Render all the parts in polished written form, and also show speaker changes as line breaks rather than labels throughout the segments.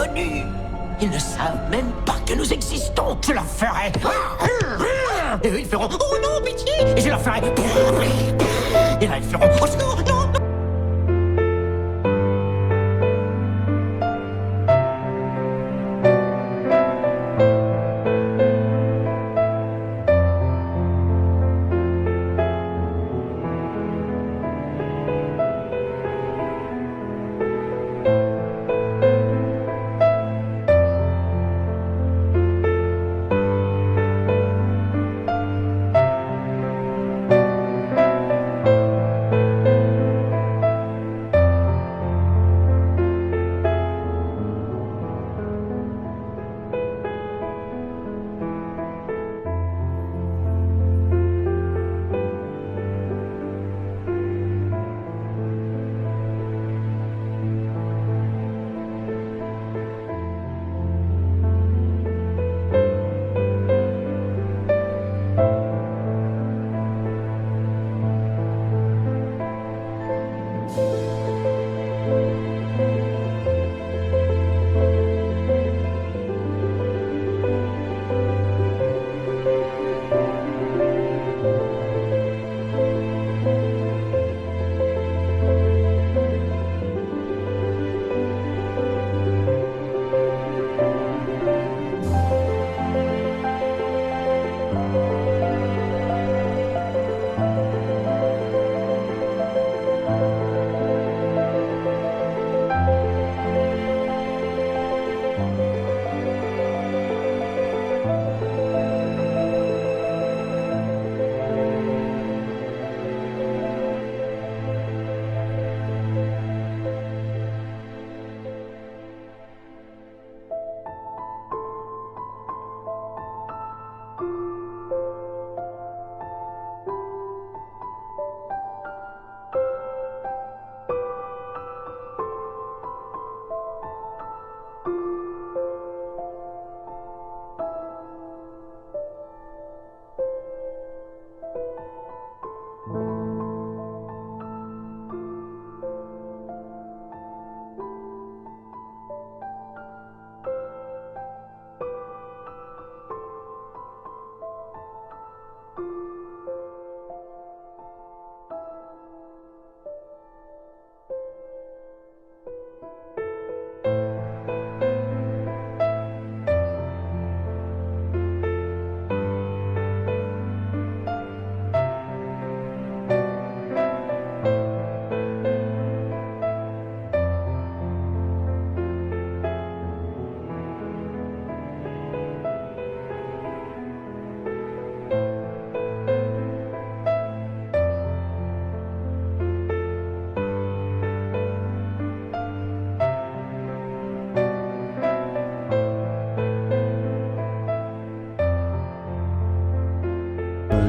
inconnus. Ils ne savent même pas que nous existons. Je leur ferai... Et eux, ils feront... Oh non, pitié. Et je leur ferai... Et là, ils feront... Oh secours, non.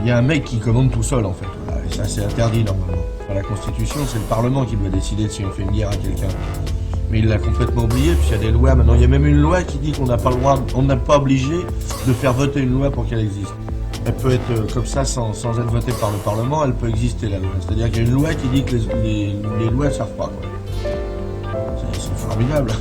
Il y a un mec qui commande tout seul en fait. Et ça c'est interdit normalement. Enfin, la Constitution, c'est le Parlement qui doit décider de si on fait une guerre à quelqu'un. Mais il l'a complètement oublié, puis il y a des lois maintenant. Il y a même une loi qui dit qu'on n'a pas le droit, on n'est pas obligé de faire voter une loi pour qu'elle existe. Elle peut être comme ça sans être votée par le Parlement, elle peut exister la loi. C'est-à-dire qu'il y a une loi qui dit que les lois ne servent pas. C'est formidable.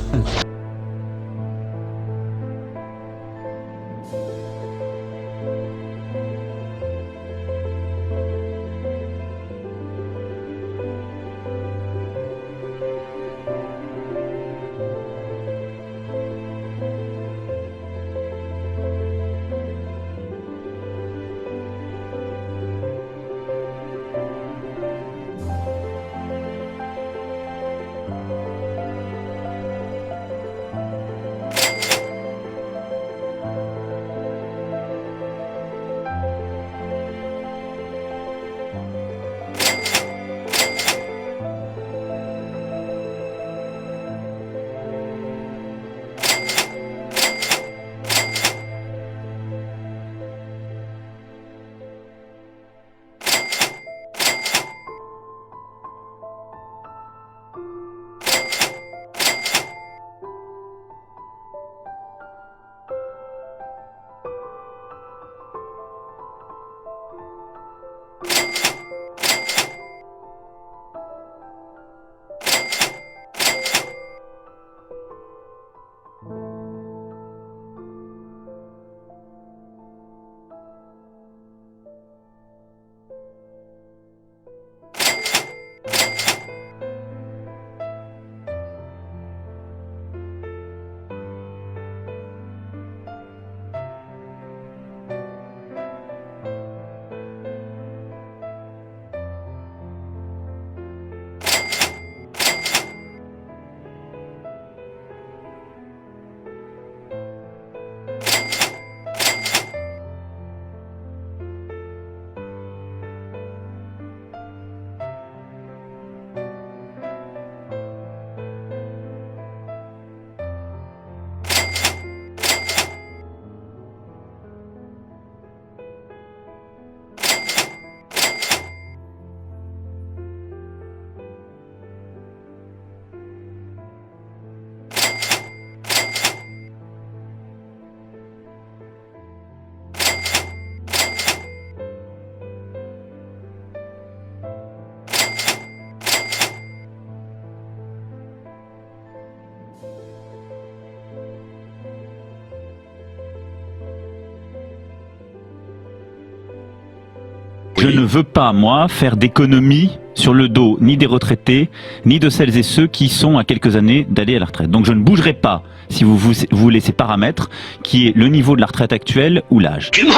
Je ne veux pas, moi, faire d'économies sur le dos ni des retraités, ni de celles et ceux qui sont à quelques années d'aller à la retraite. Donc je ne bougerai pas si vous voulez ces paramètres, qui est le niveau de la retraite actuelle ou l'âge.
Tu mens,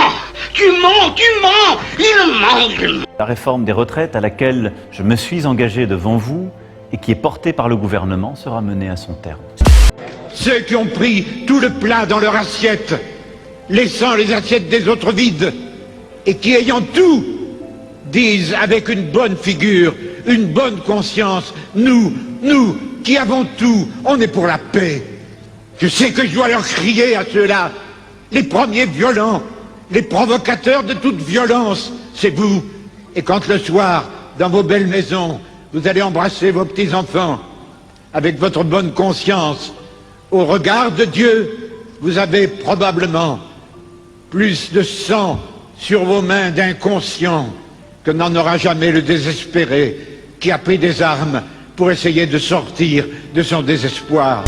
il ment.
La réforme des retraites à laquelle je me suis engagé devant vous et qui est portée par le gouvernement sera menée à son terme.
Ceux qui ont pris tout le plat dans leur assiette, laissant les assiettes des autres vides, et qui ayant tout, disent avec une bonne figure, une bonne conscience, nous qui avons tout, on est pour la paix. Je sais que je dois leur crier à ceux-là, les premiers violents, les provocateurs de toute violence, c'est vous. Et quand le soir, dans vos belles maisons, vous allez embrasser vos petits-enfants, avec votre bonne conscience, au regard de Dieu, vous avez probablement plus de sang sur vos mains d'inconscients que n'en aura jamais le désespéré qui a pris des armes pour essayer de sortir de son désespoir.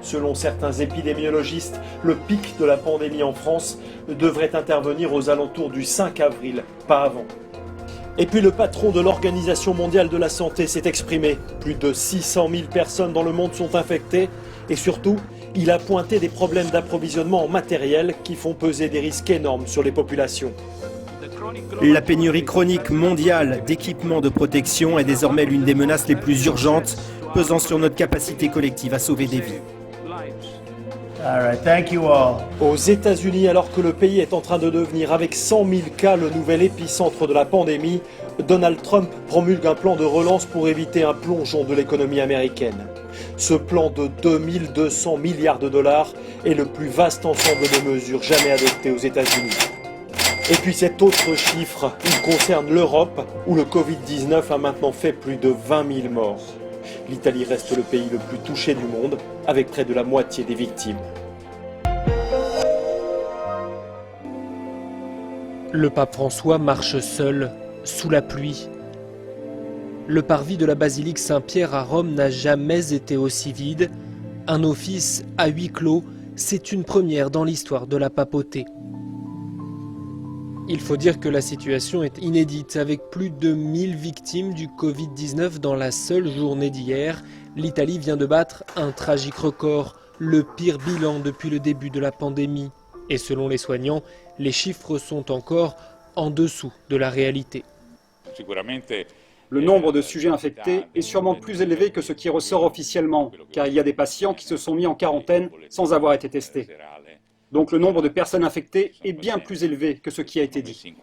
Selon certains épidémiologistes, le pic de la pandémie en France devrait intervenir aux alentours du 5 avril, pas avant. Et puis le patron de l'Organisation mondiale de la santé s'est exprimé. Plus de 600 000 personnes dans le monde sont infectées et surtout, il a pointé des problèmes d'approvisionnement en matériel qui font peser des risques énormes sur les populations.
La pénurie chronique mondiale d'équipements de protection est désormais l'une des menaces les plus urgentes pesant sur notre capacité collective à sauver des vies.
Aux États-Unis, alors que le pays est en train de devenir, avec 100 000 cas, le nouvel épicentre de la pandémie, Donald Trump promulgue un plan de relance pour éviter un plongeon de l'économie américaine. Ce plan de 2200 milliards de dollars est le plus vaste ensemble de mesures jamais adoptées aux États-Unis. Et puis cet autre chiffre, il concerne l'Europe, où le Covid-19 a maintenant fait plus de 20 000 morts. L'Italie reste le pays le plus touché du monde, avec près de la moitié des victimes.
Le pape François marche seul, sous la pluie. Le parvis de la basilique Saint-Pierre à Rome n'a jamais été aussi vide. Un office à huis clos, c'est une première dans l'histoire de la papauté. Il faut dire que la situation est inédite, avec plus de 1000 victimes du Covid-19 dans la seule journée d'hier. L'Italie vient de battre un tragique record, le pire bilan depuis le début de la pandémie. Et selon les soignants, les chiffres sont encore en dessous de la réalité.
Le nombre de sujets infectés est sûrement plus élevé que ce qui ressort officiellement, car il y a des patients qui se sont mis en quarantaine sans avoir été testés. Donc le nombre de personnes infectées est bien plus élevé que ce qui a été dit.